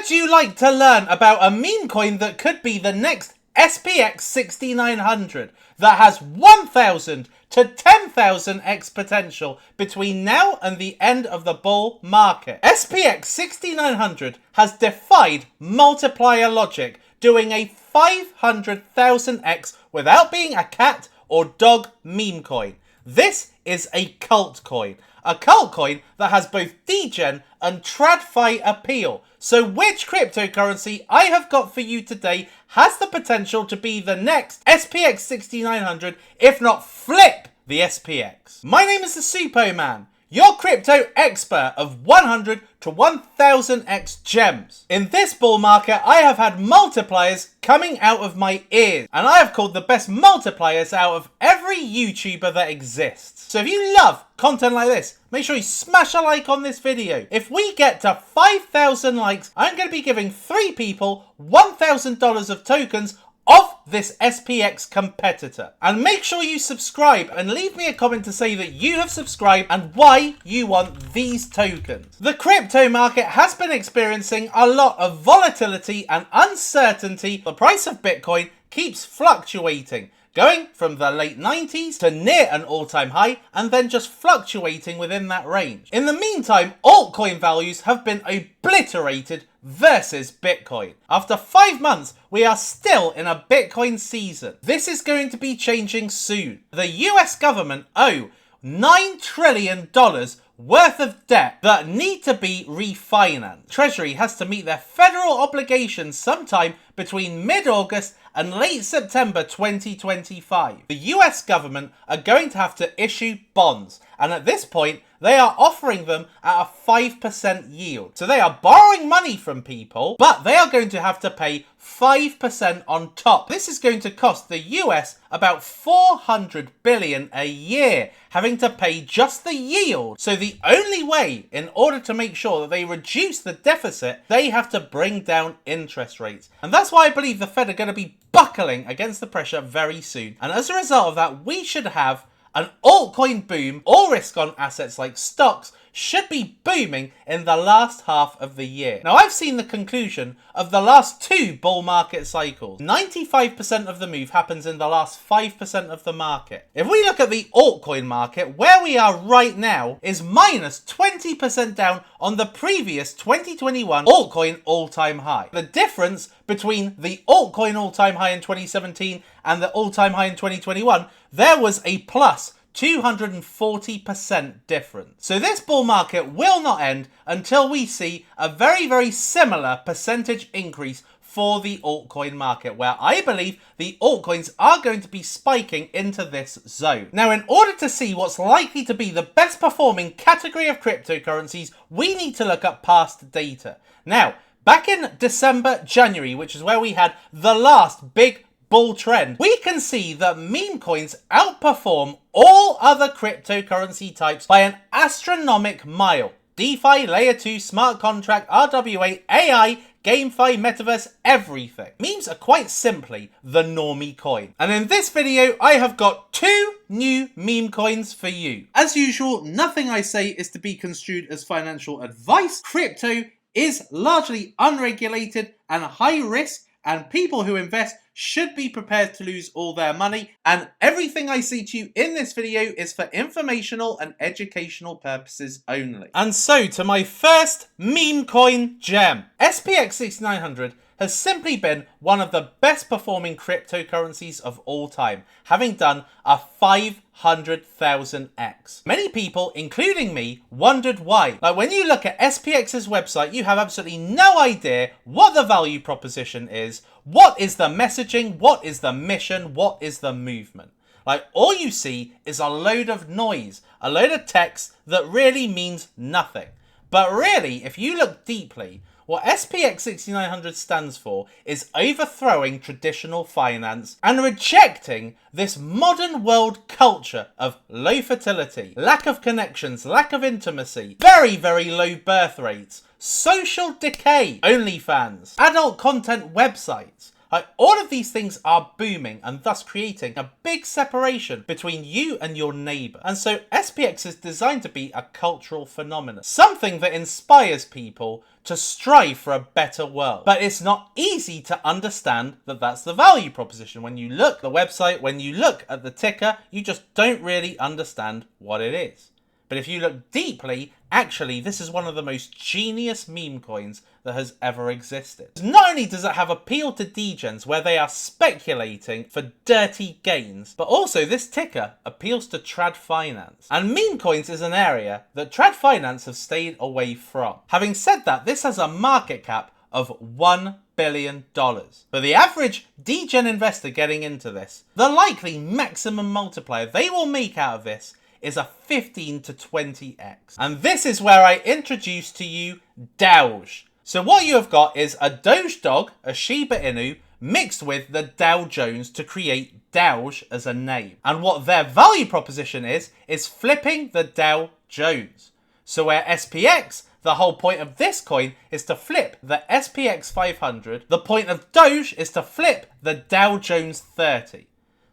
Would you like to learn about a meme coin that could be the next SPX6900 that has 1000 to 10,000x potential between now and the end of the bull market? SPX6900 has defied multiplier logic, doing a 500,000x without being a cat or dog meme coin. This is a cult coin. A cult coin that has both degen and tradfi appeal. So which cryptocurrency I have got for you today has the potential to be the next SPX 6900, if not flip the SPX? My name is the Suppoman, your crypto expert of 100 to 1000x gems. In this bull market, I have had multipliers coming out of my ears, and I have called the best multipliers out of every YouTuber that exists. So if you love content like this, make sure you smash a like on this video. If we get to 5,000 likes, I'm going to be giving 3 people $1,000 of tokens of this SPX competitor. And make sure you subscribe and leave me a comment to say that you have subscribed and why you want these tokens. The crypto market has been experiencing a lot of volatility and uncertainty. The price of Bitcoin keeps fluctuating, going from the late 90s to near an all-time high and then just fluctuating within that range. In the meantime, altcoin values have been obliterated versus Bitcoin. After 5 months, we are still in a Bitcoin season. This is going to be changing soon. The US government owe $9 trillion worth of debt that need to be refinanced. Treasury has to meet their federal obligations sometime between mid-August and late September 2025. The US government are going to have to issue bonds, and at this point they are offering them at a 5% yield. So they are borrowing money from people, but they are going to have to pay 5% on top. This is going to cost the US about $400 billion a year, having to pay just the yield. So the only way, in order to make sure that they reduce the deficit, they have to bring down interest rates. And that's why I believe the Fed are going to be buckling against the pressure very soon. And as a result of that, we should have an altcoin boom. All risk on assets like stocks should be booming in the last half of the year. Now, I've seen the conclusion of the last 2 bull market cycles. 95% of the move happens in the last 5% of the market. If we look at the altcoin market, where we are right now is minus 20% down on the previous 2021 altcoin all-time high. The difference between the altcoin all-time high in 2017 and the all-time high in 2021, there was a plus 240% difference. So this bull market will not end until we see a very, very similar percentage increase for the altcoin market, where I believe the altcoins are going to be spiking into this zone. Now, in order to see what's likely to be the best performing category of cryptocurrencies, we need to look at past data. Now, back in December, January, which is where we had the last big bull trend, we can see that meme coins outperform all other cryptocurrency types by an astronomical mile. DeFi, Layer 2, smart contract, RWA, AI, GameFi, Metaverse, everything. Memes are quite simply the normie coin. And in this video, I have got 2 new meme coins for you. As usual, nothing I say is to be construed as financial advice. Crypto is largely unregulated and high risk, and people who invest should be prepared to lose all their money. And everything I say to you in this video is for informational and educational purposes only. And so to my first meme coin gem. SPX 6900 has simply been one of the best performing cryptocurrencies of all time, having done a 500,000x. Many people, including me, wondered why. Like, when you look at SPX's website, you have absolutely no idea what the value proposition is, what is the messaging, what is the mission, what is the movement. Like, all you see is a load of noise, a load of text that really means nothing. But really, if you look deeply, what SPX 6900 stands for is overthrowing traditional finance and rejecting this modern world culture of low fertility, lack of connections, lack of intimacy, very, very low birth rates, social decay, OnlyFans, adult content websites. Like, all of these things are booming and thus creating a big separation between you and your neighbor. And so SPX is designed to be a cultural phenomenon, something that inspires people to strive for a better world. But it's not easy to understand that that's the value proposition. When you look at the website, when you look at the ticker, you just don't really understand what it is. But if you look deeply, actually, this is one of the most genius meme coins that has ever existed. Not only does it have appeal to degens where they are speculating for dirty gains, but also this ticker appeals to trad finance. And meme coins is an area that trad finance have stayed away from. Having said that, this has a market cap of $1 billion. For the average degen investor getting into this, the likely maximum multiplier they will make out of this is a 15 to 20x. And this is where I introduce to you Doge. So what you have got is a Doge dog, a Shiba Inu, mixed with the Dow Jones to create Doge as a name. And what their value proposition is flipping the Dow Jones. So where SPX, the whole point of this coin is to flip the SPX 500, the point of Doge is to flip the Dow Jones 30.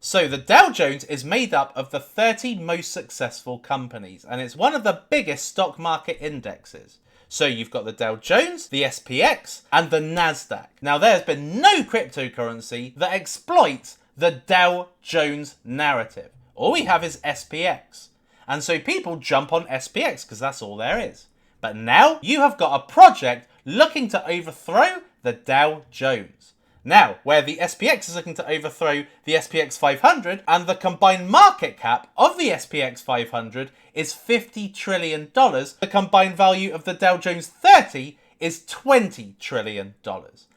So the Dow Jones is made up of the 30 most successful companies, and it's one of the biggest stock market indexes. So you've got the Dow Jones, the SPX, and the NASDAQ. Now there's been no cryptocurrency that exploits the Dow Jones narrative. All we have is SPX. And so people jump on SPX because that's all there is. But now you have got a project looking to overthrow the Dow Jones. Now, where the SPX is looking to overthrow the SPX 500, and the combined market cap of the SPX 500 is $50 trillion, the combined value of the Dow Jones 30 is $20 trillion.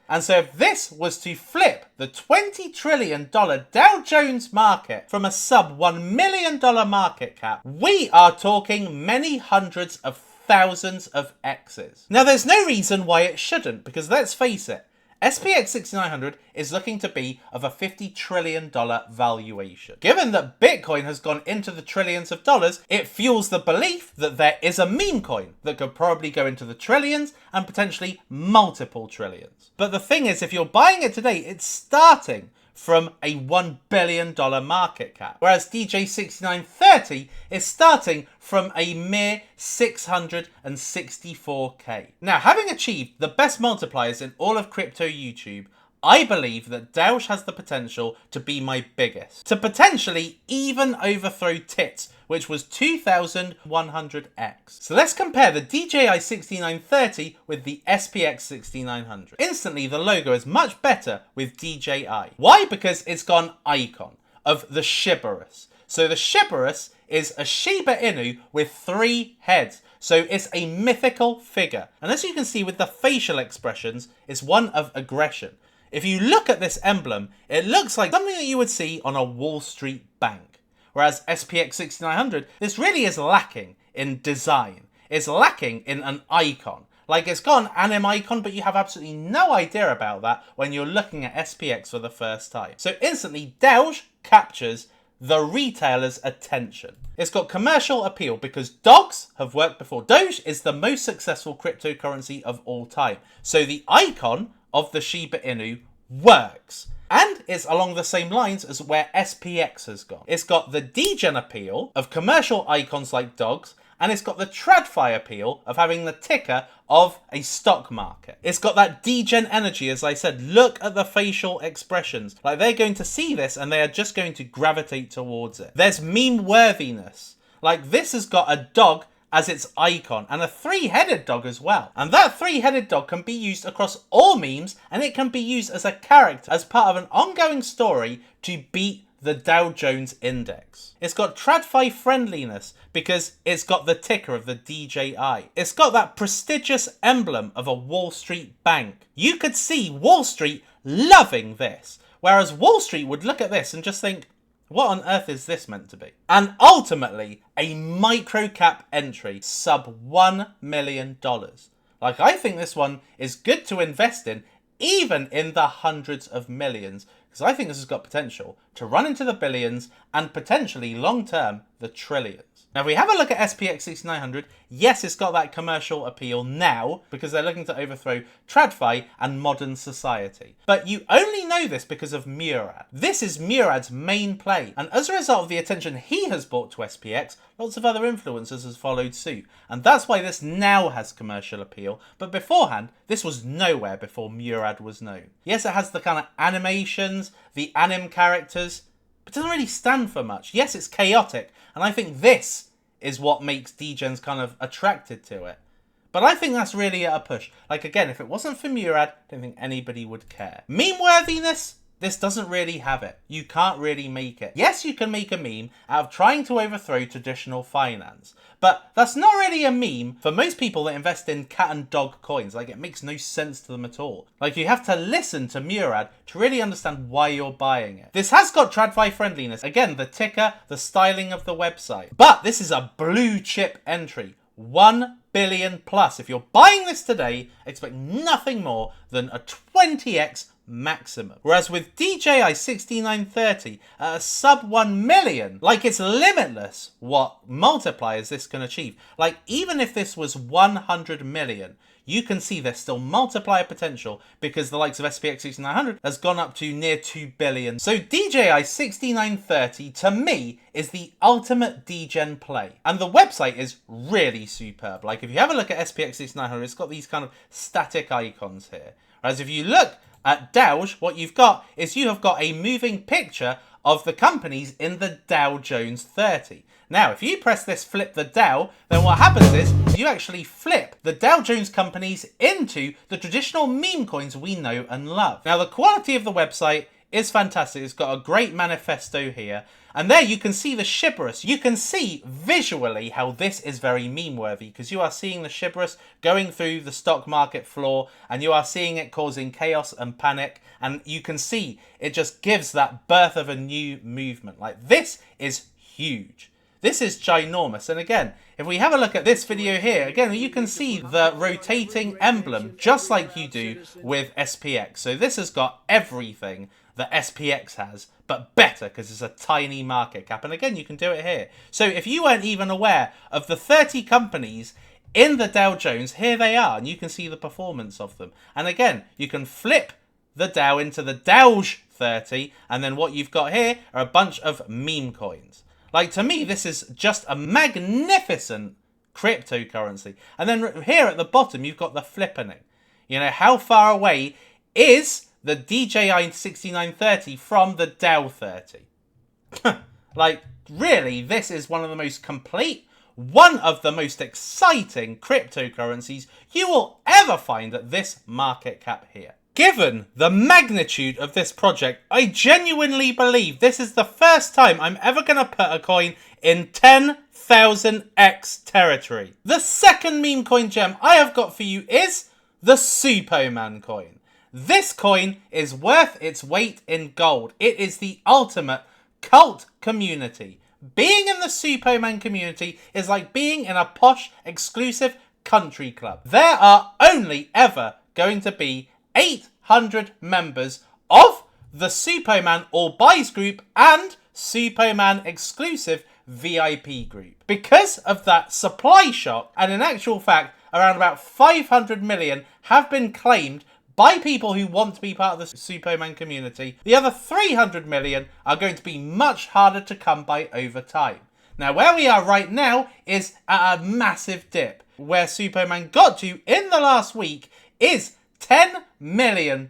And so if this was to flip the $20 trillion Dow Jones market from a sub $1 million market cap, we are talking many hundreds of thousands of X's. Now, there's no reason why it shouldn't, because let's face it, SPX6900 is looking to be of a $50 trillion valuation. Given that Bitcoin has gone into the trillions of dollars, it fuels the belief that there is a meme coin that could probably go into the trillions and potentially multiple trillions. But the thing is, if you're buying it today, it's starting from a $1 billion market cap, whereas DJ6930 is starting from a mere 664k. Now, having achieved the best multipliers in all of crypto YouTube, I believe that Doge has the potential to be my biggest, to potentially even overthrow TITS, which was 2,100x. So let's compare the DJI 6930 with the SPX 6900. Instantly, the logo is much better with DJI. Why? Because it's got an icon of the Shibarus. So the Shibarus is a Shiba Inu with 3 heads. So it's a mythical figure. And as you can see with the facial expressions, it's one of aggression. If you look at this emblem, it looks like something that you would see on a Wall Street bank. Whereas SPX 6900, this really is lacking in design. It's lacking in an icon. Like, it's got an anime icon, but you have absolutely no idea about that when you're looking at SPX for the first time. So instantly, Doge captures the retailer's attention. It's got commercial appeal because dogs have worked before. Doge is the most successful cryptocurrency of all time. So the icon of the Shiba Inu works. And it's along the same lines as where SPX has gone. It's got the degen appeal of commercial icons like dogs, and it's got the TradFi appeal of having the ticker of a stock market. It's got that degen energy, as I said. Look at the facial expressions. Like, they're going to see this and they are just going to gravitate towards it. There's meme worthiness. Like, this has got a dog as its icon, and a 3-headed dog as well. And that 3-headed dog can be used across all memes, and it can be used as a character, as part of an ongoing story to beat the Dow Jones index. It's got TradFi friendliness because it's got the ticker of the DJI. It's got that prestigious emblem of a Wall Street bank. You could see Wall Street loving this, whereas Wall Street would look at this and just think, what on earth is this meant to be? And ultimately, a micro-cap entry, sub $1 million. Like, I think this one is good to invest in, even in the hundreds of millions, because I think this has got potential to run into the billions and potentially long-term the trillions. Now, if we have a look at SPX6900, yes, it's got that commercial appeal now because they're looking to overthrow TradFi and modern society. But you only know this because of Murad. This is Murad's main play, and as a result of the attention he has brought to SPX, lots of other influencers has followed suit. And that's why this now has commercial appeal, but beforehand, this was nowhere before Murad was known. Yes, it has the kind of animations, the anim characters, but it doesn't really stand for much. Yes, it's chaotic, and I think this is what makes degens kind of attracted to it. But I think that's really at a push. Like, again, if it wasn't for Murad, I don't think anybody would care. Meme-worthiness? This doesn't really have it. You can't really make it. Yes, you can make a meme out of trying to overthrow traditional finance, but that's not really a meme for most people that invest in cat and dog coins. Like, it makes no sense to them at all. Like, you have to listen to Murad to really understand why you're buying it. This has got TradFi friendliness. Again, the ticker, the styling of the website. But this is a blue chip entry. 1 billion plus. If you're buying this today, expect nothing more than a 20x maximum. Whereas with DJI 6930 at a sub 1 million, like, it's limitless what multipliers this can achieve. Like, even if this was 100 million, you can see there's still multiplier potential because the likes of SPX6900 has gone up to near 2 billion. So DJI 6930 to me is the ultimate degen play. And the website is really superb. Like, if you have a look at SPX6900, it's got these kind of static icons here. Whereas if you look at Doge, what you've got is you have got a moving picture of the companies in the Dow Jones 30. Now, if you press this flip the Dow, then what happens is you actually flip the Dow Jones companies into the traditional meme coins we know and love. Now, the quality of the website is fantastic. It's got a great manifesto here. And there you can see the Shibarus. You can see visually how this is very meme-worthy because you are seeing the Shibarus going through the stock market floor and you are seeing it causing chaos and panic. And you can see it just gives that birth of a new movement. Like, this is huge. This is ginormous. And again, if we have a look at this video here, again, you can see the rotating emblem just like you do with SPX. So this has got everything that SPX has, but better because it's a tiny market cap. And again, you can do it here. So if you weren't even aware of the 30 companies in the Dow Jones, here they are, and you can see the performance of them. And again, you can flip the Dow into the Doge 30, and then what you've got here are a bunch of meme coins. Like, to me, this is just a magnificent cryptocurrency. And then here at the bottom, you've got the flippening. You know, how far away is the DJI 6930 from the Dow 30? Like, really, this is one of the most complete, one of the most exciting cryptocurrencies you will ever find at this market cap here. Given the magnitude of this project, I genuinely believe this is the first time I'm ever going to put a coin in 10,000x territory. The second meme coin gem I have got for you is the Suppoman coin. This coin is worth its weight in gold. It is the ultimate cult community. Being in the Suppoman community is like being in a posh, exclusive country club. There are only ever going to be 800 members of the Suppoman All Buys group and Suppoman exclusive VIP group. Because of that supply shock, and in actual fact, around about 500 million have been claimed by people who want to be part of the Suppoman community. The other 300 million are going to be much harder to come by over time. Now, where we are right now is at a massive dip. Where Suppoman got to in the last week is $10 million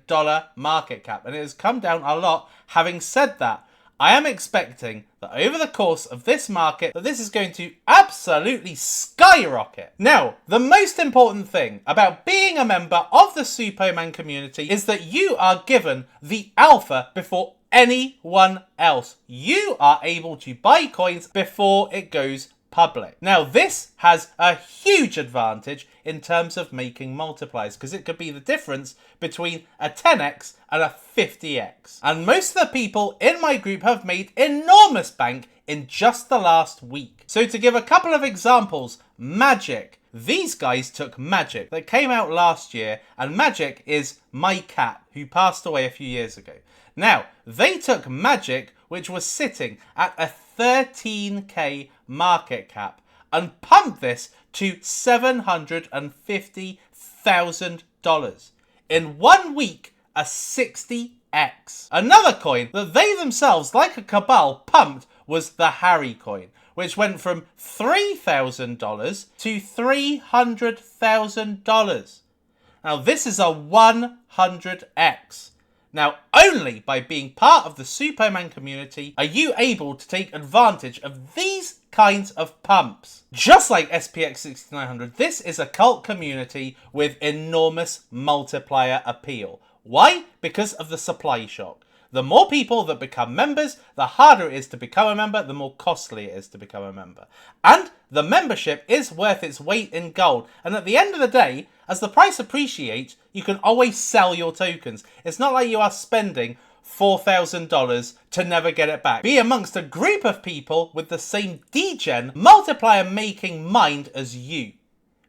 market cap, and it has come down a lot. Having said that, I am expecting that over the course of this market that this is going to absolutely skyrocket. Now, the most important thing about being a member of the Suppoman community is that you are given the alpha before anyone else. You are able to buy coins before it goes public. Now, this has a huge advantage in terms of making multipliers because it could be the difference between a 10x and a 50x. And most of the people in my group have made enormous bank in just the last week. So to give a couple of examples, Magic, these guys took Magic that came out last year, and Magic is my cat who passed away a few years ago. Now, they took Magic, which was sitting at a 13k market cap, and pumped this to $750,000. In 1 week, a 60x. Another coin that they themselves, like a cabal, pumped was the Harry coin, which went from $3,000 to $300,000. Now, this is a 100x. Now, only by being part of the Suppoman community are you able to take advantage of these kinds of pumps. Just like SPX6900, this is a cult community with enormous multiplier appeal. Why? Because of the supply shock. The more people that become members, the harder it is to become a member, the more costly it is to become a member. And the membership is worth its weight in gold. And at the end of the day, as the price appreciates, you can always sell your tokens. It's not like you are spending $4,000 to never get it back. Be amongst a group of people with the same degen multiplier making mind as you,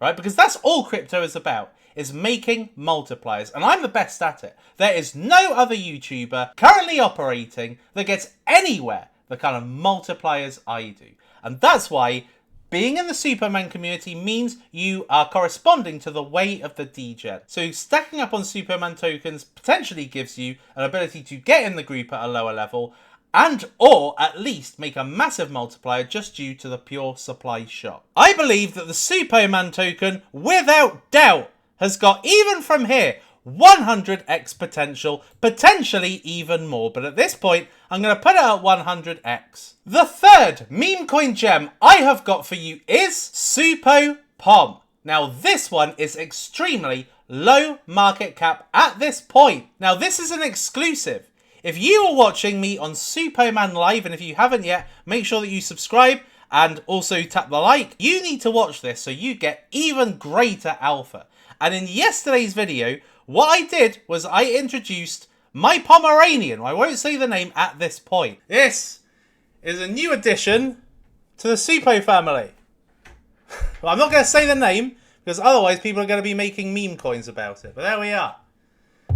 right? Because that's all crypto is about, is making multipliers, and I'm the best at it. There is no other YouTuber currently operating that gets anywhere the kind of multipliers I do. And that's why being in the Suppoman community means you are corresponding to the way of the degen. So stacking up on Suppoman tokens potentially gives you an ability to get in the group at a lower level, and or at least make a massive multiplier just due to the pure supply shock. I believe that the Suppoman token, without doubt, has got, even from here, 100x potential, potentially even more. But at this point, I'm going to put it at 100x. The third meme coin gem I have got for you is Suppoman. Now, this one is extremely low market cap at this point. Now, this is an exclusive. If you are watching me on Suppoman Live, and if you haven't yet, make sure that you subscribe and also tap the like. You need to watch this so you get even greater alpha. And in yesterday's video, what I did was I introduced my Pomeranian. I won't say the name at this point. This is a new addition to the Suppo family. Well, I'm not going to say the name, because otherwise people are going to be making meme coins about it. But there we are.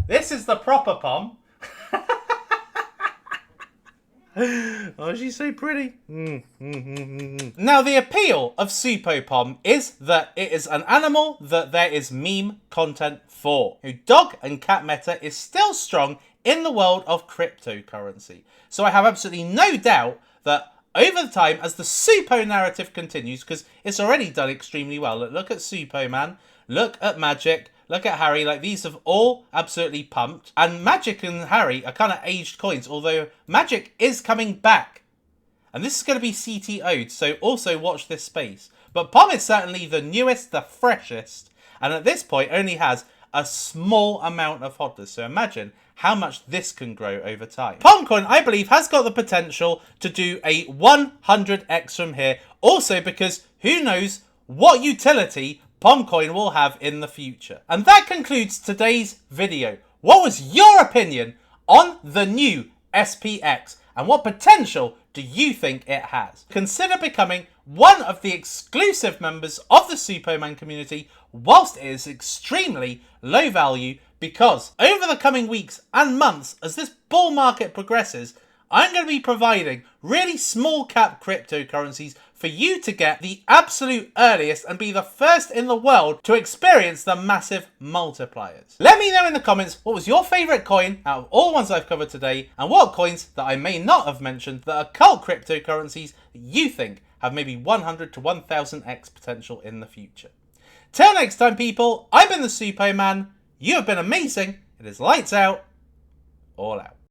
This is the proper Pom. Oh, she's so pretty. Now, the appeal of Suppoman is that it is an animal that there is meme content for. Dog and cat meta is still strong in the world of cryptocurrency. So I have absolutely no doubt that over the time, as the Suppo narrative continues, because it's already done extremely well. Look at Suppoman, look at Magic, look at Harry. Like, these have all absolutely pumped. And Magic and Harry are kind of aged coins, although Magic is coming back. And this is going to be CTO'd, so also watch this space. But Pom is certainly the newest, the freshest, and at this point only has a small amount of hodlers. So imagine how much this can grow over time. Pom Coin, I believe, has got the potential to do a 100x from here. Also because who knows what utility Pom Coin will have in the future. And that concludes today's video. What was your opinion on the new SPX? And what potential do you think it has? Consider becoming one of the exclusive members of the Suppoman community whilst it is extremely low value, because over the coming weeks and months, as this bull market progresses, I'm going to be providing really small cap cryptocurrencies for you to get the absolute earliest and be the first in the world to experience the massive multipliers. Let me know in the comments what was your favorite coin out of all the ones I've covered today, and what coins that I may not have mentioned that are cult cryptocurrencies that you think have maybe 100 to 1000x potential in the future. Till next time, people, I've been the Suppoman. You have been amazing. It is lights out, all out.